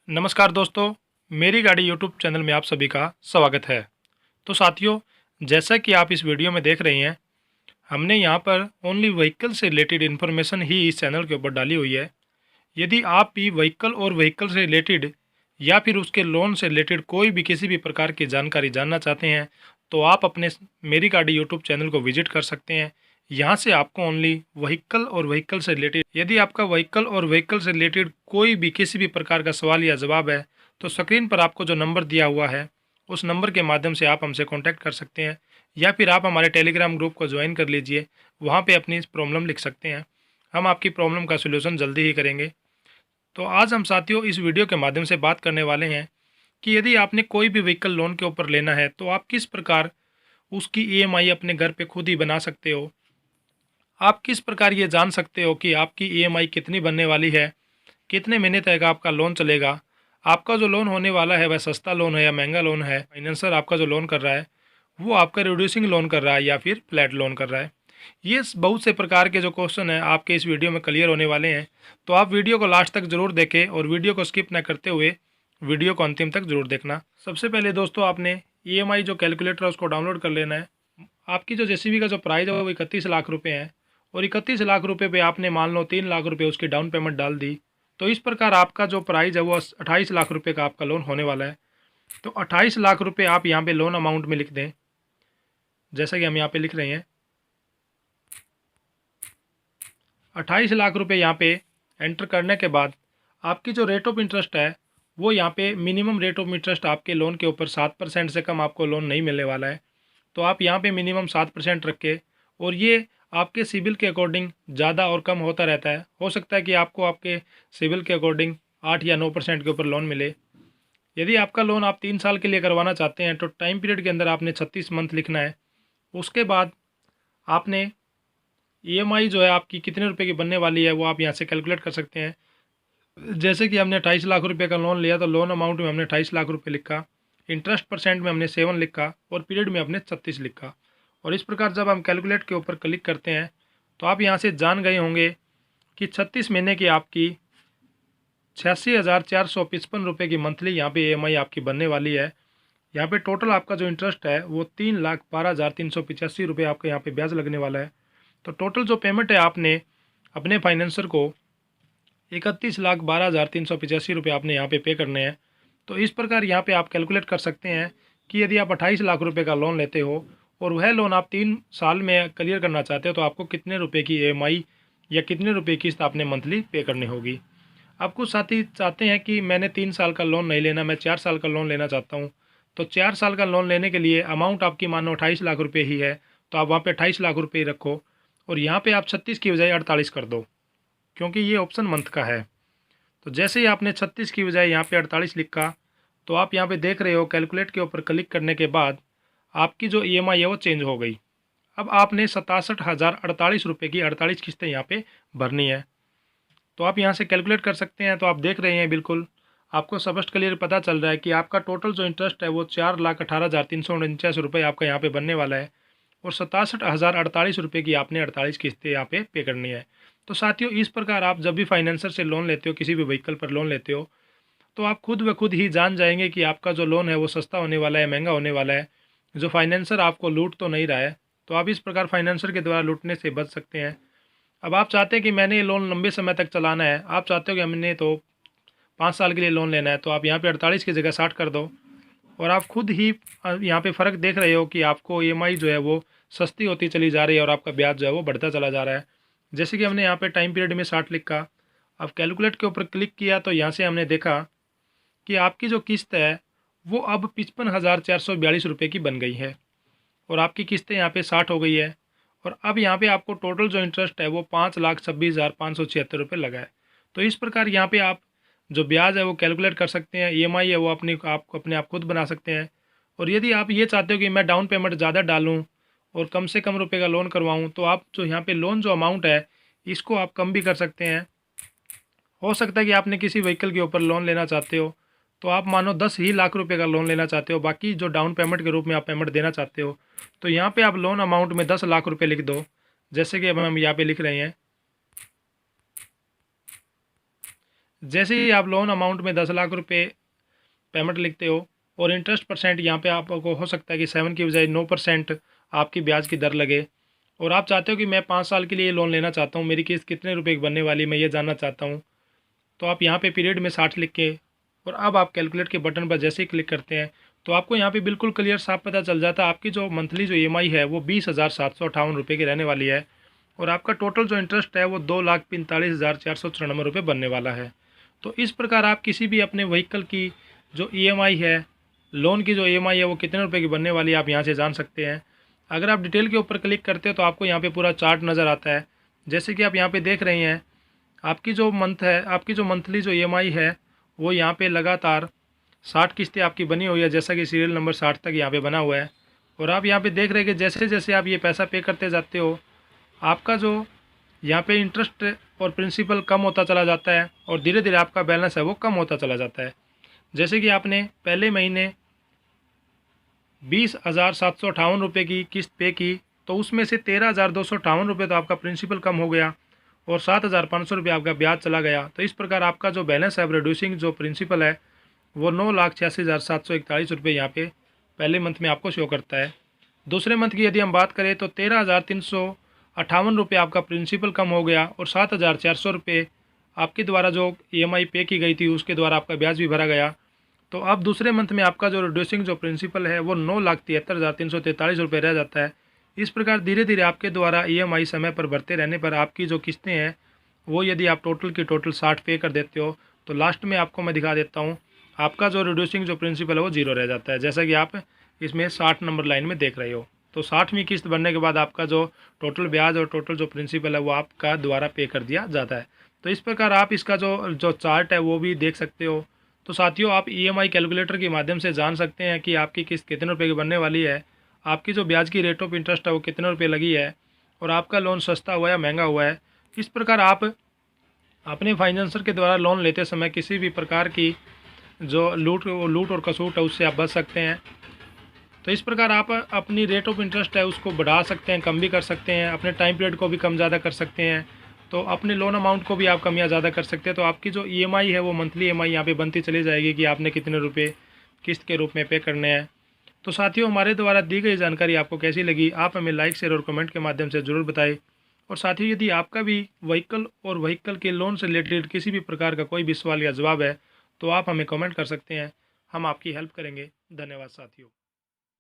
नमस्कार दोस्तों, मेरी गाड़ी यूट्यूब चैनल में आप सभी का स्वागत है। तो साथियों, जैसा कि आप इस वीडियो में देख रहे हैं, हमने यहाँ पर ओनली व्हीकल से रिलेटेड इन्फॉर्मेशन ही इस चैनल के ऊपर डाली हुई है। यदि आप भी व्हीकल से रिलेटेड या फिर उसके लोन से रिलेटेड कोई भी किसी भी प्रकार की जानकारी जानना चाहते हैं, तो आप अपने मेरी गाड़ी यूट्यूब चैनल को विजिट कर सकते हैं। यहाँ से आपको ओनली व्हीकल से रिलेटेड, यदि आपका व्हीकल से रिलेटेड कोई भी किसी भी प्रकार का सवाल या जवाब है, तो स्क्रीन पर आपको जो नंबर दिया हुआ है, उस नंबर के माध्यम से आप हमसे कॉन्टैक्ट कर सकते हैं, या फिर आप हमारे टेलीग्राम ग्रुप को ज्वाइन कर लीजिए। वहाँ पे अपनी प्रॉब्लम लिख सकते हैं, हम आपकी प्रॉब्लम का सलूशन जल्दी ही करेंगे। तो आज हम साथियों इस वीडियो के माध्यम से बात करने वाले हैं कि यदि आपने कोई भी व्हीकल लोन के ऊपर लेना है, तो आप किस प्रकार उसकी ईएमआई अपने घर पे खुद ही बना सकते हो। आप किस प्रकार ये जान सकते हो कि आपकी ईएमआई कितनी बनने वाली है, कितने महीने तक आपका लोन चलेगा, आपका जो लोन होने वाला है वह सस्ता लोन है या महंगा लोन है, फाइनेंसर आपका जो लोन कर रहा है वो आपका रिड्यूसिंग लोन कर रहा है या फिर फ्लैट लोन कर रहा है। ये बहुत से प्रकार के जो क्वेश्चन हैं आपके इस वीडियो में क्लियर होने वाले हैं। तो आप वीडियो को लास्ट तक ज़रूर देखें और वीडियो को स्किप न करते हुए वीडियो को अंतिम तक ज़रूर देखना। सबसे पहले दोस्तों, आपने ईएमआई जो कैलकुलेटर है उसको डाउनलोड कर लेना है। आपकी जो जेसीबी का जो प्राइस है वो 31 लाख रुपये है, और 31 लाख रुपये पे आपने मान लो 3 लाख रुपये उसकी डाउन पेमेंट डाल दी, तो इस प्रकार आपका जो प्राइस है वो 28 लाख रुपये का आपका लोन होने वाला है। तो 28 लाख रुपये आप यहाँ पे लोन अमाउंट में लिख दें, जैसा कि हम यहाँ पे लिख रहे हैं। 28 लाख रुपए यहाँ पे एंटर करने के बाद आपकी जो रेट ऑफ इंटरेस्ट है वो यहाँ पे मिनिमम रेट ऑफ इंटरेस्ट आपके लोन के ऊपर 7% से कम आपको लोन नहीं मिलने वाला है। तो आप यहाँ पे मिनिमम 7% रखें, और ये आपके सिबिल के अकॉर्डिंग ज़्यादा और कम होता रहता है। हो सकता है कि आपको आपके सिबिल के अकॉर्डिंग 8 या 9% के ऊपर लोन मिले। यदि आपका लोन आप 3 साल के लिए करवाना चाहते हैं, तो टाइम पीरियड के अंदर आपने 36 मंथ लिखना है। उसके बाद आपने ईएमआई जो है आपकी कितने रुपए की बनने वाली है वो आप यहाँ से कैलकुलेट कर सकते हैं। जैसे कि हमने 28 लाख रुपए का लोन लिया, तो लोन अमाउंट में हमने 28 लाख रुपए लिखा, इंटरेस्ट परसेंट में हमने 7 लिखा, और पीरियड में हमने 36 लिखा। और इस प्रकार जब हम कैलकुलेट के ऊपर क्लिक करते हैं, तो आप यहाँ से जान गए होंगे कि 36 महीने की आपकी 86,455 की मंथली यहाँ पे ईएमआई आपकी बनने वाली है। यहाँ पे टोटल आपका जो इंटरेस्ट है वो 3,12,385 आपके यहाँ पे ब्याज लगने वाला है। तो टोटल जो पेमेंट है आपने अपने फाइनेंसर को 31,12,385 आपने यहाँ पे पे करने हैं। तो इस प्रकार यहाँ पे आप कैलकुलेट कर सकते हैं कि यदि आप 28 लाख रुपए का लोन लेते हो और वह लोन आप 3 साल में क्लियर करना चाहते हो, तो आपको कितने रुपए की ईएमआई या कितने रुपए किस्त आपने मंथली पे करनी होगी। आप कुछ साथी चाहते हैं कि मैंने 3 साल का लोन नहीं लेना, मैं 4 साल का लोन लेना चाहता हूँ। तो 4 साल का लोन लेने के लिए अमाउंट आपकी मानो 28 लाख रुपये ही है, तो आप वहाँ पे 28 लाख रुपये ही रखो, और यहाँ पे आप 36 की बजाय 48 कर दो, क्योंकि ये ऑप्शन मंथ का है। तो जैसे ही आपने 36 की बजाय यहाँ पे 48 लिखा, तो आप यहाँ पे देख रहे हो कैलकुलेट के ऊपर क्लिक करने के बाद आपकी जो ईएमआई है वो चेंज हो गई। अब आपने 67,048 की 48 किस्तें यहाँ पे भरनी है। तो आप यहाँ से कैलकुलेट कर सकते हैं। तो आप देख रहे हैं, बिल्कुल आपको स्पष्ट क्लियर पता चल रहा है कि आपका टोटल जो इंटरेस्ट है वो 4,18,349 आपका यहाँ पे बनने वाला है, और 67,048 की आपने 48 किस्तें यहाँ पे करनी है। तो साथियों, इस प्रकार आप जब भी फाइनेंसर से लोन लेते हो, किसी भी व्हीकल पर लोन लेते हो, तो आप खुद ब खुद ही जान जाएंगे कि आपका जो लोन है वो सस्ता होने वाला है, महंगा होने वाला है। जो फाइनेंसर आपको लूट तो नहीं रहा है। तो आप इस प्रकार फाइनेंसर के द्वारा लूटने से बच सकते हैं। अब आप चाहते हैं कि मैंने ये लोन लंबे समय तक चलाना है, आप चाहते हो कि हमने तो 5 साल के लिए लोन लेना है, तो आप यहाँ पे 48 की जगह 60 कर दो, और आप खुद ही यहाँ पे फ़र्क देख रहे हो कि आपको ईएमआई जो है वो सस्ती होती चली जा रही है और आपका ब्याज जो है वो बढ़ता चला जा रहा है। जैसे कि हमने यहाँ पे टाइम पीरियड में 60 लिखा, अब कैलकुलेट के ऊपर क्लिक किया, तो यहाँ से हमने देखा कि आपकी जो किस्त है वो अब 55,442 रुपये की बन गई है, और आपकी किस्तें यहाँ पे 60 हो गई है। और अब यहाँ पे आपको टोटल जो इंटरेस्ट है वो 5,26,576 रुपये लगा है। तो इस प्रकार यहाँ पे आप जो ब्याज है वो कैलकुलेट कर सकते हैं, ईएमआई है वो अपने आप खुद बना सकते हैं। और यदि आप ये चाहते हो कि मैं डाउन पेमेंट ज़्यादा डालूँ और कम से कम रुपए का लोन करवाऊँ, तो आप जो यहाँ पे लोन जो अमाउंट है इसको आप कम भी कर सकते हैं। हो सकता है कि आपने किसी व्हीकल के ऊपर लोन लेना चाहते हो, तो आप मानो 10 ही लाख रुपए का लोन लेना चाहते हो, बाकी जो डाउन पेमेंट के रूप में आप पेमेंट देना चाहते हो, तो यहाँ पे आप लोन अमाउंट में 10 लाख रुपए लिख दो, जैसे कि अब हम यहाँ पे लिख रहे हैं। जैसे ही आप लोन अमाउंट में 10 लाख रुपए पेमेंट लिखते हो और इंटरेस्ट परसेंट यहाँ पे आपको हो सकता है कि 7 की बजाय 9% आपकी ब्याज की दर लगे, और आप चाहते हो कि मैं 5 साल के लिए लोन लेना चाहता हूँ, मेरी किस्त कितने रुपए की बनने वाली मैं ये जानना चाहता हूँ, तो आप यहाँ पे पीरियड में 60 लिख के और अब आप कैलकुलेट के बटन पर जैसे ही क्लिक करते हैं तो आपको यहाँ पे बिल्कुल क्लियर साफ पता चल जाता है आपकी जो मंथली जो EMI है वो 20,758 रुपये की रहने वाली है, और आपका टोटल जो इंटरेस्ट है वो 2,45,494 रुपये बनने वाला है। तो इस प्रकार आप किसी भी अपने व्हीकल की जो EMI है, लोन की जो EMI है वो कितने रुपए की बनने वाली है आप यहाँ से जान सकते हैं। अगर आप डिटेल के ऊपर क्लिक करते हैं तो आपको यहाँ पे पूरा चार्ट नज़र आता है। जैसे कि आप यहाँ पे देख रहे हैं आपकी जो मंथली जो EMI है वो यहाँ पे लगातार 60 किस्तें आपकी बनी हुई है, जैसा कि सीरियल नंबर 60 तक यहाँ पे बना हुआ है। और आप यहाँ पे देख रहे हैं कि जैसे जैसे आप ये पैसा पे करते जाते हो आपका जो यहाँ पे इंटरेस्ट और प्रिंसिपल कम होता चला जाता है और धीरे धीरे आपका बैलेंस है वो कम होता चला जाता है। जैसे कि आपने पहले महीने 20,758 रुपये की किस्त पे की तो उसमें से 13,258 रुपये तो आपका प्रिंसिपल कम हो गया और 7,500 रुपये आपका ब्याज चला गया। तो इस प्रकार आपका जो बैलेंस है रिड्यूसिंग जो प्रिंसिपल है वो 9,86,741 रुपये यहाँ पे पहले मंथ में आपको शो करता है। दूसरे मंथ की यदि हम बात करें तो 13,358 रुपये आपका प्रिंसिपल कम हो गया और 7,400 रुपये आपके द्वारा जो EMI पे की गई थी उसके द्वारा आपका ब्याज भी भरा गया। तो अब दूसरे मंथ में आपका जो रिड्यूसिंग जो प्रिंसिपल है वो 9,73,343 रुपये रह जाता है। इस प्रकार धीरे धीरे आपके द्वारा EMI समय पर भरते रहने पर आपकी जो किस्तें हैं वो यदि आप टोटल की टोटल 60 पे कर देते हो तो लास्ट में आपको मैं दिखा देता हूँ आपका जो रिड्यूसिंग जो प्रिंसिपल है वो 0 रह जाता है, जैसा कि आप इसमें 60 नंबर लाइन में देख रहे हो। तो 60वीं किस्त बनने के बाद आपका जो टोटल ब्याज और टोटल जो प्रिंसिपल है वो आपका द्वारा पे कर दिया जाता है। तो इस प्रकार आप इसका जो चार्ट है वो भी देख सकते हो। तो साथियों आप EMI कैलकुलेटर के माध्यम से जान सकते हैं कि आपकी किस्त कितने रुपए की बनने वाली है, आपकी जो ब्याज की रेट ऑफ इंटरेस्ट है वो कितने रुपए लगी है और आपका लोन सस्ता हुआ या महंगा हुआ है। इस प्रकार आप अपने फाइनेंसर के द्वारा लोन लेते समय किसी भी प्रकार की जो लूट और खसूट है उससे आप बच सकते हैं। तो इस प्रकार आप अपनी रेट ऑफ इंटरेस्ट है उसको बढ़ा सकते हैं, कम भी कर सकते हैं, अपने टाइम पीरियड को भी कम ज़्यादा कर सकते हैं, तो अपने लोन अमाउंट को भी आप कम या ज़्यादा कर सकते हैं। तो आपकी जो EMI है वो मंथली EMI यहाँ पे बनती चली जाएगी कि आपने कितने रुपए किस्त के रूप में पे करने हैं। तो साथियों हमारे द्वारा दी गई जानकारी आपको कैसी लगी आप हमें लाइक शेयर और कमेंट के माध्यम से ज़रूर बताएं। और साथियों यदि आपका भी व्हीकल के लोन से रिलेटेड किसी भी प्रकार का कोई भी सवाल या जवाब है तो आप हमें कमेंट कर सकते हैं, हम आपकी हेल्प करेंगे। धन्यवाद साथियों।